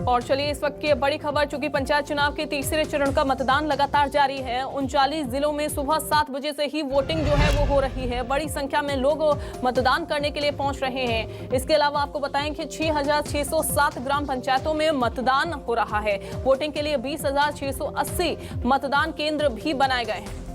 और चलिए इस वक्त की बड़ी खबर, चूंकि पंचायत चुनाव के तीसरे चरण का मतदान लगातार जारी है। 39 जिलों में सुबह 7 बजे से ही वोटिंग जो है वो हो रही है। बड़ी संख्या में लोग मतदान करने के लिए पहुंच रहे हैं। इसके अलावा आपको बताएं कि 6,607 ग्राम पंचायतों में मतदान हो रहा है। वोटिंग के लिए 20,680 मतदान केंद्र भी बनाए गए हैं।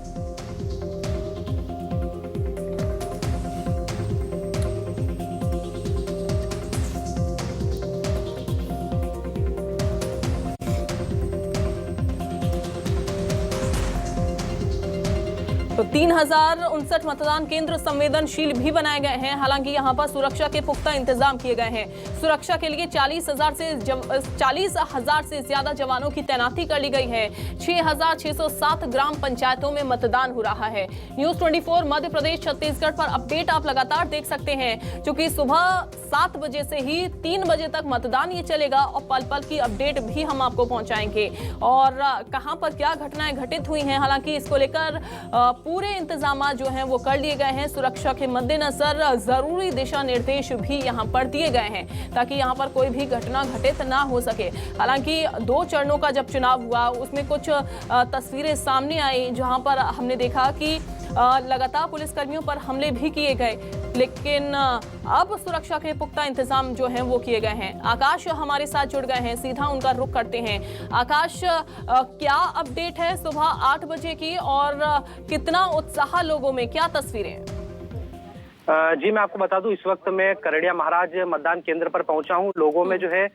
तो 3,059 मतदान केंद्र संवेदनशील भी बनाए गए हैं। हालांकि यहां पर सुरक्षा के पुख्ता इंतजाम किए गए हैं। सुरक्षा के लिए 40,000 से ज्यादा जवानों की तैनाती कर ली गई है। 6,607 ग्राम पंचायतों में मतदान हो रहा है। न्यूज 24 मध्य प्रदेश छत्तीसगढ़ पर अपडेट आप लगातार देख सकते हैं, क्योंकि सुबह 7 बजे से ही 3 बजे तक मतदान ये चलेगा और पल पल की अपडेट भी हम आपको पहुंचाएंगे और कहां पर क्या घटनाएं घटित हुई हैं। हालांकि इसको लेकर पूरे इंतजाम जो हैं वो कर लिए गए हैं। सुरक्षा के मद्देनजर जरूरी दिशा निर्देश भी यहां पर दिए गए हैं ताकि यहां पर कोई भी घटना घटित ना हो सके। हालांकि 2 चरणों का जब चुनाव हुआ उसमें कुछ तस्वीरें सामने आई जहां पर हमने देखा कि लगातार पुलिसकर्मियों पर हमले भी किए गए, लेकिन अब सुरक्षा के पुख्ता इंतजाम जो हैं वो किए गए हैं। आकाश हमारे साथ जुड़ गए हैं, सीधा उनका रुख करते हैं। आकाश, क्या अपडेट है सुबह 8 बजे की और कितना उत्साह लोगों में, क्या तस्वीरें? जी मैं आपको बता दूं, इस वक्त मैं करड़िया महाराज मतदान केंद्र पर पहुंचा हूं। लोगों में जो है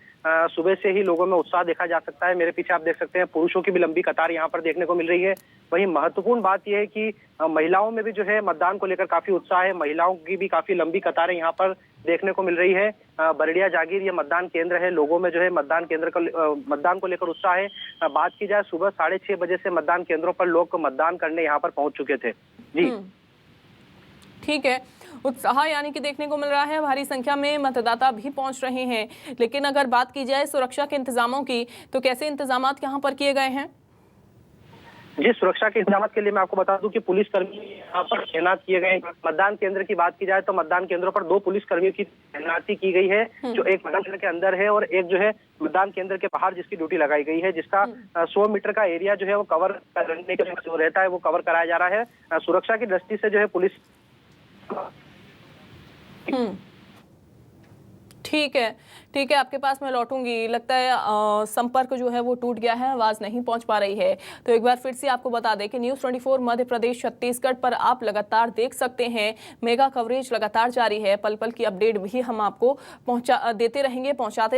सुबह से ही लोगों में उत्साह देखा जा सकता है। मेरे पीछे आप देख सकते हैं पुरुषों की भी लंबी कतार यहां पर देखने को मिल रही है। वहीं महत्वपूर्ण बात यह है कि महिलाओं में भी जो है मतदान को लेकर काफी उत्साह है। महिलाओं की भी काफी लंबी कतारें यहाँ पर देखने को मिल रही है। बरड़िया जागीर ये मतदान केंद्र है। लोगों में जो है मतदान को लेकर उत्साह है। बात की जाए, सुबह 6:30 बजे से मतदान केंद्रों पर लोग मतदान करने यहाँ पर पहुंच चुके थे। जी ठीक है, उत्साह यानी कि देखने को मिल रहा है। भारी संख्या में मतदाता भी पहुंच रहे हैं। लेकिन अगर बात की जाए सुरक्षा के इंतजामों की, तो कैसे इंतजाम यहाँ पर किए गए हैं? जी, सुरक्षा के इंतजाम के लिए मैं आपको बता दूं कि पुलिसकर्मी यहाँ पर तैनात किए गए। मतदान केंद्र की बात की जाए तो मतदान केंद्रों पर 2 पुलिसकर्मियों की तैनाती की गई है, जो एक मतदान केंद्र के अंदर है और एक जो है मतदान केंद्र के बाहर जिसकी ड्यूटी लगाई गई है, जिसका 100 मीटर का एरिया जो है वो कवर करने के जो रहता है वो कवर कराया जा रहा है। सुरक्षा की दृष्टि से जो है पुलिस ठीक है, आपके पास मैं लौटूंगी। लगता है संपर्क जो है वो टूट गया है, आवाज नहीं पहुंच पा रही है। तो एक बार फिर से आपको बता दें कि न्यूज 24 मध्य प्रदेश छत्तीसगढ़ पर आप लगातार देख सकते हैं। मेगा कवरेज लगातार जारी है। पल पल की अपडेट भी हम आपको पहुंचाते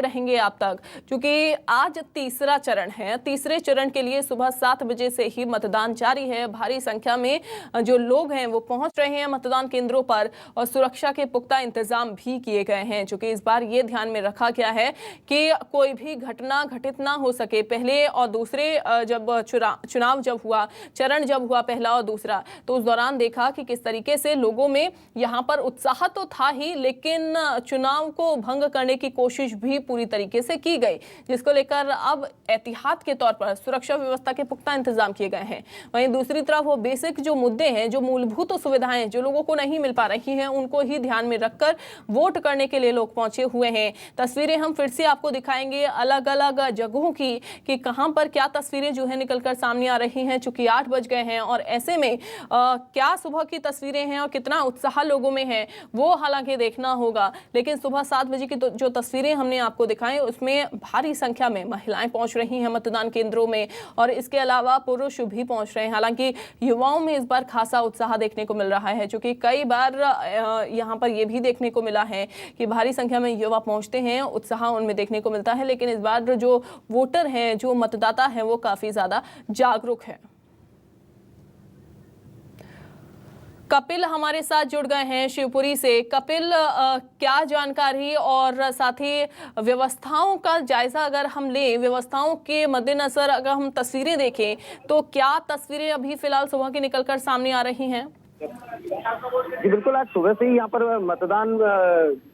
रहेंगे आप तक, क्योंकि आज तीसरा चरण है। तीसरे चरण के लिए सुबह 7 बजे से ही मतदान जारी है। भारी संख्या में जो लोग हैं वो पहुंच रहे हैं मतदान केंद्रों पर और सुरक्षा के पुख्ता इंतजाम भी किए गए हैं, क्योंकि इस बार ये ध्यान में रखा गया है कि कोई भी घटना घटित ना हो सके। पहले और दूसरे जब चुनाव जब हुआ, चरण जब हुआ पहला और दूसरा, तो उस दौरान देखा कि किस तरीके से लोगों में यहाँ पर उत्साह तो था ही, लेकिन चुनाव को भंग करने की कोशिश भी पूरी तरीके से की गई, जिसको लेकर अब एहतियात के तौर पर सुरक्षा व्यवस्था के पुख्ता इंतजाम किए गए हैं। वहीं दूसरी तरफ वो बेसिक जो मुद्दे हैं, जो मूलभूत सुविधाएं जो लोगों को नहीं मिल पा रही हैं, उनको ही ध्यान में रखकर वोट करने के लिए लोग पहुंचे हुए हैं। तस्वीरें हम फिर से आपको दिखाएंगे अलग अलग जगहों की कि कहां पर क्या तस्वीरें जो है निकलकर सामने आ रही हैं। चूंकि 8 बज गए हैं और ऐसे में क्या सुबह की तस्वीरें हैं और कितना उत्साह लोगों में है वो हालांकि देखना होगा। लेकिन सुबह 7 बजे की जो तस्वीरें हमने आपको दिखाई उसमें भारी संख्या में महिलाएं पहुंच रही हैं मतदान केंद्रों में और इसके अलावा पुरुष भी पहुंच रहे हैं। हालांकि युवाओं में इस बार खासा उत्साह देखने को मिल रहा है, क्योंकि कई बार यहाँ पर यह भी देखने को मिला है कि भारी संख्या में युवा पहुंचते हैं, उत्साह उनमें देखने को मिलता है। लेकिन इस बार जो वोटर हैं, जो मतदाता हैं, वो काफी ज्यादा जागरूक हैं। कपिल हमारे साथ जुड़ गए हैं शिवपुरी से। कपिल, क्या जानकारी और साथ ही व्यवस्थाओं का जायजा अगर हम लें, व्यवस्थाओं के मद्देनजर अगर हम तस्वीरें देखें तो क्या तस्वीरें अभी फिलहाल सुबह की निकलकर सामने आ रही हैं? जी बिल्कुल, आज सुबह से ही यहाँ पर मतदान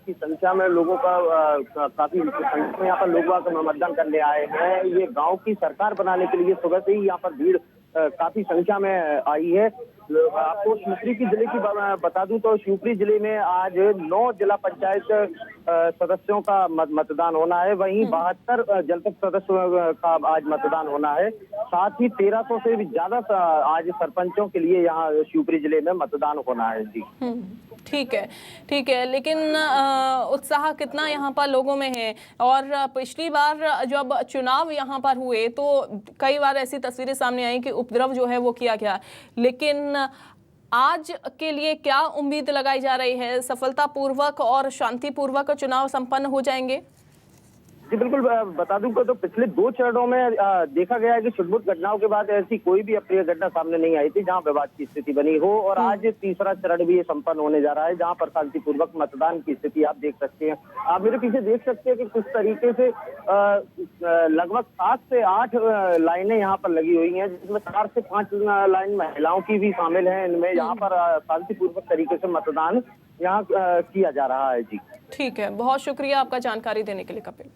की संख्या में लोगों का काफी संख्या में यहाँ पर लोग मतदान करने आए हैं। ये गांव की सरकार बनाने के लिए सुबह से ही यहाँ पर भीड़ काफी संख्या में आई है। आपको शिवपुरी की जिले की बता दूं तो शिवपुरी जिले में आज 9 जिला पंचायत सदस्यों का मतदान होना है। वहीं 72 जनपद सदस्यों का आज मतदान होना है। साथ ही 1300 से भी ज्यादा आज सरपंचों के लिए यहाँ शिवपुरी जिले में मतदान होना है जी। ठीक है, ठीक है। लेकिन उत्साह कितना यहाँ पर लोगों में है? और पिछली बार जब चुनाव यहाँ पर हुए तो कई बार ऐसी तस्वीरें सामने आई कि उपद्रव जो है वो किया गया, लेकिन आज के लिए क्या उम्मीद लगाई जा रही है? सफलतापूर्वक और शांतिपूर्वक चुनाव संपन्न हो जाएंगे? जी बिल्कुल, बता दूं तो पिछले 2 चरणों में देखा गया है कि छुटपुट घटनाओं के बाद ऐसी कोई भी अप्रिय घटना सामने नहीं आई थी जहां विवाद की स्थिति बनी हो। और आज तीसरा चरण भी ये संपन्न होने जा रहा है जहां पर शांतिपूर्वक मतदान की स्थिति आप देख सकते हैं। आप मेरे पीछे देख सकते हैं कि किस तरीके से लगभग 7 से 8 लाइनें यहाँ पर लगी हुई हैं, जिसमें 4 से 5 लाइन महिलाओं की भी शामिल है। इनमें यहाँ पर शांतिपूर्वक तरीके से मतदान यहाँ किया जा रहा है जी। ठीक है, बहुत शुक्रिया आपका जानकारी देने के लिए कपिल।